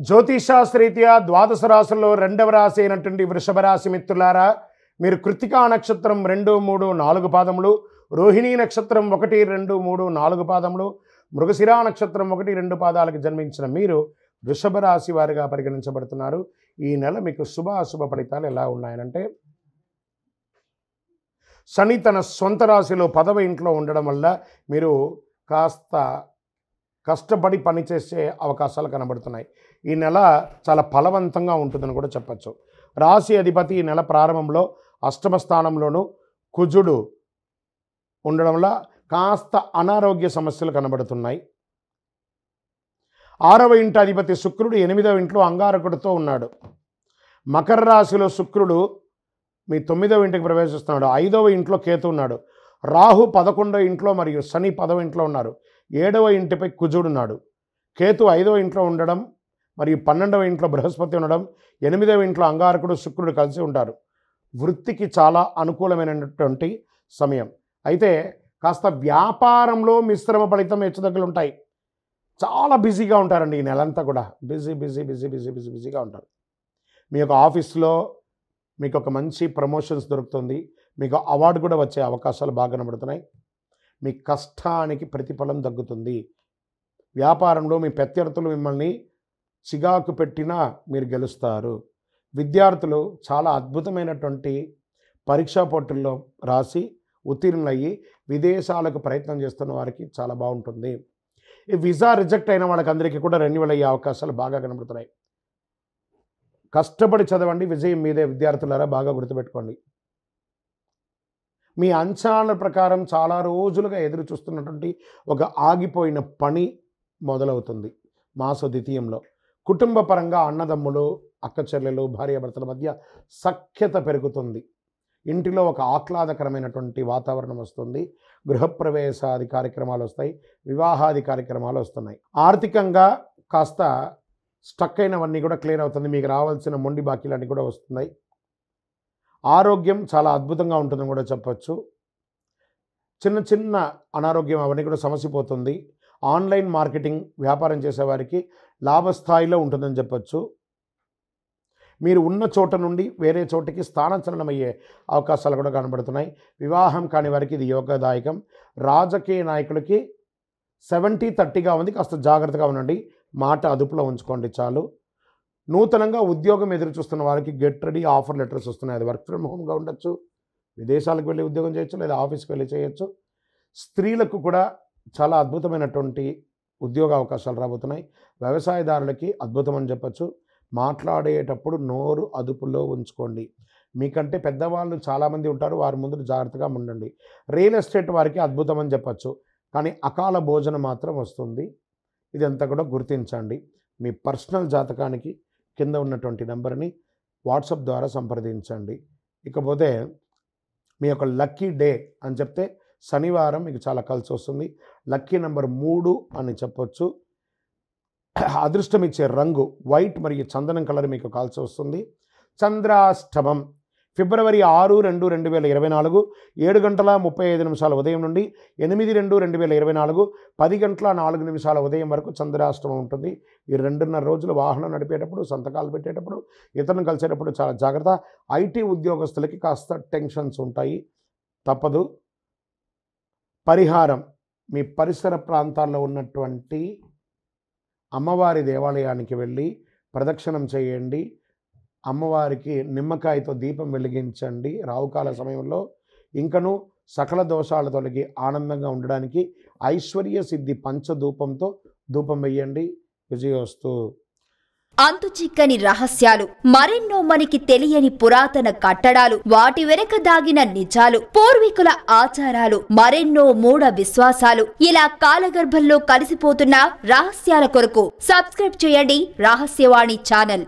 జ్యోతిషాస్త్రరీత్యా ద్వాదశ రాశుల్లో రెండవ రాశి అయినటువంటి వృషభ రాశి మిత్రులారా, మీరు కృత్తికా నక్షత్రం 2, 3, 4 పాదములు, రోహిణీ నక్షత్రం 1, 2, 3, 4 పాదములు, మృగశిరా నక్షత్రం 1, 2 పాదాలకు జన్మించిన మీరు వృషభ రాశి వారిగా పరిగణించబడుతున్నారు. ఈ నెల మీకు శుభాశుభ ఫలితాలు ఎలా ఉన్నాయనంటే, శని తన సొంత రాశిలో 10వ ఇంట్లో ఉండడం వల్ల మీరు కాస్త కష్టపడి పనిచేసే అవకాశాలు కనబడుతున్నాయి. ఈ నెల చాలా ఫలవంతంగా ఉంటుందని కూడా చెప్పచ్చు. రాశి అధిపతి ఈ నెల ప్రారంభంలో అష్టమ స్థానంలోనూ కుజుడు ఉండడం వల్ల కాస్త అనారోగ్య సమస్యలు కనబడుతున్నాయి. 6వ ఇంటి అధిపతి శుక్రుడు 8వ ఇంట్లో అంగారకుడితో ఉన్నాడు. మకర రాశిలో శుక్రుడు మీ 9వ ఇంటికి ప్రవేశిస్తున్నాడు. 5వ ఇంట్లో కేతు ఉన్నాడు. రాహు 11వ ఇంట్లో మరియు శని 10వ ఇంట్లో ఉన్నారు. 7వ ఇంటిపై కుజుడు ఉన్నాడు. కేతు 5వ ఇంట్లో ఉండడం మరియు 12వ ఇంట్లో బృహస్పతి ఉండడం, 8వ ఇంట్లో అంగారకుడు శుక్రుడు కలిసి ఉంటారు. వృత్తికి చాలా అనుకూలమైనటువంటి సమయం. అయితే కాస్త వ్యాపారంలో మిశ్రమ ఫలితం హెచ్చుతగ్గులు ఉంటాయి. చాలా బిజీగా ఉంటారండి ఈ నెలంతా కూడా. బిజీగా ఉంటారు. మీ యొక్క ఆఫీస్లో మీకు ఒక మంచి ప్రమోషన్స్ దొరుకుతుంది. మీకు అవార్డు కూడా వచ్చే అవకాశాలు బాగా కనబడుతున్నాయి. మీ కష్టానికి ప్రతిఫలం దక్కుతుంది. వ్యాపారంలో మీ ప్రత్యర్థులు మిమ్మల్ని చిగాకు పెట్టినా మీరు గెలుస్తారు. విద్యార్థులు చాలా అద్భుతమైనటువంటి పరీక్షా పోటీల్లో రాసి ఉత్తీర్ణులయ్యి విదేశాలకు ప్రయత్నం చేస్తున్న వారికి చాలా బాగుంటుంది. ఈ వీసా రిజెక్ట్ అయిన వాళ్ళకందరికీ కూడా రెన్యువల్ అయ్యే అవకాశాలు బాగా కనబడుతున్నాయి. కష్టపడి చదవండి, విజయం మీదే విద్యార్థులారా, బాగా గుర్తుపెట్టుకోండి. మీ అంచనాల ప్రకారం చాలా రోజులుగా ఎదురు చూస్తున్నటువంటి ఒక ఆగిపోయిన పని మొదలవుతుంది మాస ద్వితీయంలో. కుటుంబ పరంగా అన్నదమ్ములు, అక్క చెల్లెలు, భార్యాభర్తల మధ్య సఖ్యత పెరుగుతుంది. ఇంటిలో ఒక ఆహ్లాదకరమైనటువంటి వాతావరణం వస్తుంది. గృహప్రవేశాది కార్యక్రమాలు వస్తాయి. వివాహాది కార్యక్రమాలు వస్తున్నాయి. ఆర్థికంగా కాస్త స్టక్ అయినవన్నీ కూడా క్లియర్ అవుతుంది. మీకు రావాల్సిన మొండి బాకీలన్నీ కూడా వస్తున్నాయి. ఆరోగ్యం చాలా అద్భుతంగా ఉంటుందని కూడా చెప్పచ్చు. చిన్న అనారోగ్యం అవన్నీ కూడా సమసిపోతుంది. ఆన్లైన్ మార్కెటింగ్ వ్యాపారం చేసేవారికి లాభస్థాయిలో ఉంటుందని చెప్పచ్చు. మీరు ఉన్న చోట నుండి వేరే చోటికి స్థానచలనం అయ్యే అవకాశాలు కూడా కనబడుతున్నాయి. వివాహం కాని వారికి ఇది యోగదాయకం. రాజకీయ నాయకులకి 70-30గా ఉంది. కాస్త జాగ్రత్తగా ఉండండి. మాట అదుపులో ఉంచుకోండి చాలు. నూతనంగా ఉద్యోగం ఎదురు చూస్తున్న వారికి గెట్ రెడీ ఆఫర్ లెటర్స్ వస్తున్నాయి. అది వర్క్ ఫ్రమ్ హోమ్గా ఉండొచ్చు, విదేశాలకు వెళ్ళి ఉద్యోగం చేయొచ్చు, లేదా ఆఫీస్కి వెళ్ళి చేయొచ్చు. స్త్రీలకు కూడా చాలా అద్భుతమైనటువంటి ఉద్యోగ అవకాశాలు రాబోతున్నాయి. వ్యవసాయదారులకి అద్భుతం అని చెప్పచ్చు. మాట్లాడేటప్పుడు నోరు అదుపులో ఉంచుకోండి. మీకంటే పెద్దవాళ్ళు చాలామంది ఉంటారు, వారి ముందు జాగ్రత్తగా ఉండండి. రియల్ ఎస్టేట్ వారికి అద్భుతం అని చెప్పచ్చు. కానీ అకాల భోజనం మాత్రం వస్తుంది. ఇదంతా కూడా గుర్తించండి. మీ పర్సనల్ జాతకానికి కింద ఉన్నటువంటి నెంబర్ని వాట్సాప్ ద్వారా సంప్రదించండి. ఇకపోతే మీ యొక్క లక్కీ డే అని చెప్తే శనివారం మీకు చాలా కలిసి వస్తుంది. లక్కీ నెంబర్ 3 అని చెప్పొచ్చు. అదృష్టం ఇచ్చే రంగు వైట్ మరియు చందనం కలర్ మీకు కలిసి వస్తుంది. చంద్రాష్టమం ఫిబ్రవరి 6, 2, 2024 7:35 ఉదయం నుండి 8, 2, 2024 10:04 ఉదయం వరకు చంద్రాష్టమం ఉంటుంది. ఈ 2.5 రోజులు వాహనం నడిపేటప్పుడు, సంతకాలు పెట్టేటప్పుడు, ఇతరులను కలిసేటప్పుడు చాలా జాగ్రత్త. ఐటీ ఉద్యోగస్తులకి కాస్త టెన్షన్స్ ఉంటాయి, తప్పదు. పరిహారం, మీ పరిసర ప్రాంతాల్లో ఉన్నటువంటి అమ్మవారి దేవాలయానికి వెళ్ళి ప్రదక్షిణం చేయండి. అమ్మవారికి నిమ్మకాయతో దీపం వెలిగించండి రావుకాల సమయంలో. ఇంకను సకల దోషాలు తొలగి ఆనందంగా ఉండడానికి ఐశ్వర్య సిద్ధి పంచధూపంతో ధూపం వేయండి. విజయోస్తు. అంతు చిక్కని రహస్యాలు, మరెన్నో మనకి తెలియని పురాతన కట్టడాలు, వాటి వెనక దాగిన నిజాలు, పూర్వీకుల ఆచారాలు, మరెన్నో మూఢ విశ్వాసాలు, ఇలా కాలగర్భంలో కలిసిపోతున్న రహస్యాల కొరకు సబ్స్క్రైబ్ చేయండి రహస్యవాణి ఛానల్.